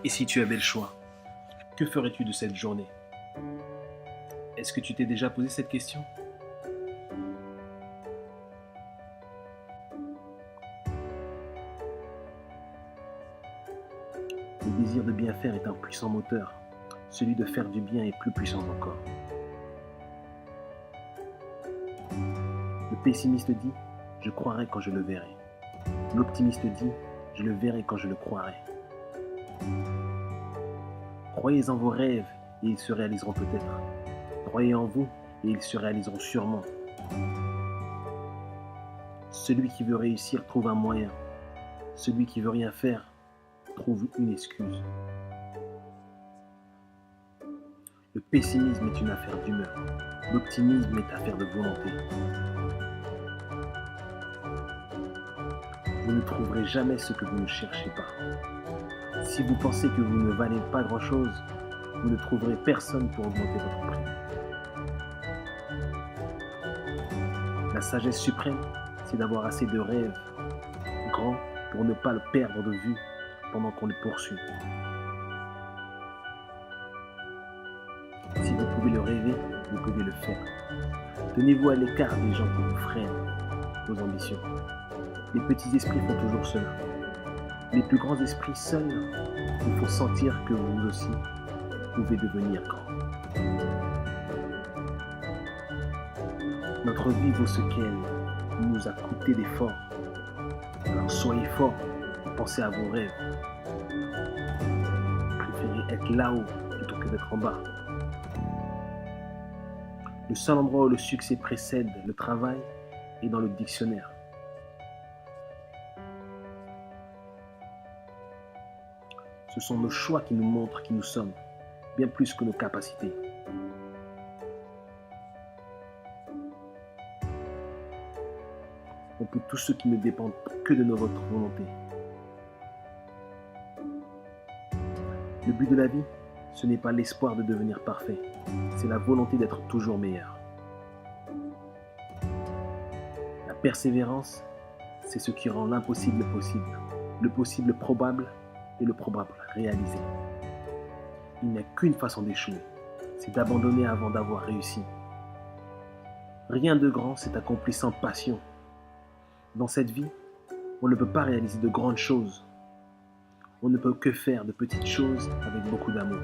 Et si tu avais le choix, que ferais-tu de cette journée? Est-ce que tu t'es déjà posé cette question? Le désir de bien faire est un puissant moteur. Celui de faire du bien est plus puissant encore. Le pessimiste dit « Je croirai quand je le verrai ». L'optimiste dit « Je le verrai quand je le croirai ». Croyez en vos rêves et ils se réaliseront peut-être. Croyez en vous et ils se réaliseront sûrement. Celui qui veut réussir trouve un moyen. Celui qui veut rien faire trouve une excuse. Le pessimisme est une affaire d'humeur. L'optimisme est affaire de volonté. Vous ne trouverez jamais ce que vous ne cherchez pas. Si vous pensez que vous ne valez pas grand-chose, vous ne trouverez personne pour augmenter votre prix. La sagesse suprême, c'est d'avoir assez de rêves grands pour ne pas le perdre de vue pendant qu'on le poursuit. Si vous pouvez le rêver, vous pouvez le faire. Tenez-vous à l'écart des gens qui vous freinent vos ambitions. Les petits esprits font toujours cela. Les plus grands esprits seuls vous font sentir que vous aussi pouvez devenir grand. Notre vie vaut ce qu'elle nous a coûté d'efforts. Alors soyez forts et pensez à vos rêves. Préférez être là-haut plutôt que d'être en bas. Le seul endroit où le succès précède le travail est dans le dictionnaire. Ce sont nos choix qui nous montrent qui nous sommes, bien plus que nos capacités. On peut tout ce qui ne dépend que de notre volonté. Le but de la vie, ce n'est pas l'espoir de devenir parfait, c'est la volonté d'être toujours meilleur. La persévérance, c'est ce qui rend l'impossible possible, le possible probable et le probable réalisé. Il n'y a qu'une façon d'échouer, c'est d'abandonner avant d'avoir réussi. Rien de grand s'est accompli sans passion. Dans cette vie, on ne peut pas réaliser de grandes choses. On ne peut que faire de petites choses avec beaucoup d'amour.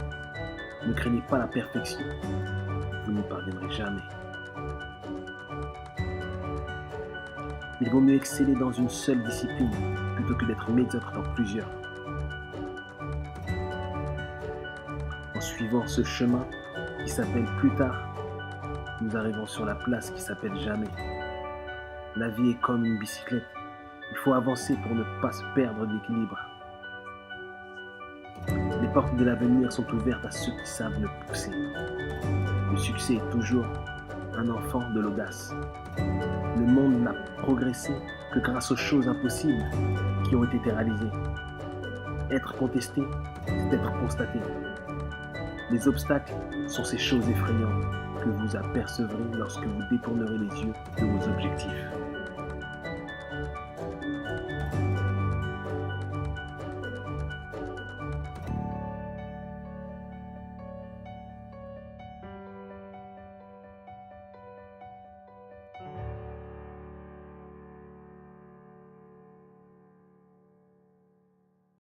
Ne craignez pas la perfection, vous n'y parviendrez jamais. Il vaut mieux exceller dans une seule discipline plutôt que d'être médiocre dans plusieurs. En suivant ce chemin qui s'appelle plus tard, nous arrivons sur la place qui s'appelle jamais. La vie est comme une bicyclette. Il faut avancer pour ne pas se perdre d'équilibre. Les portes de l'avenir sont ouvertes à ceux qui savent le pousser. Le succès est toujours un enfant de l'audace. Le monde n'a progressé que grâce aux choses impossibles qui ont été réalisées. Être contesté, c'est être constaté. Les obstacles sont ces choses effrayantes que vous apercevrez lorsque vous détournerez les yeux de vos objectifs.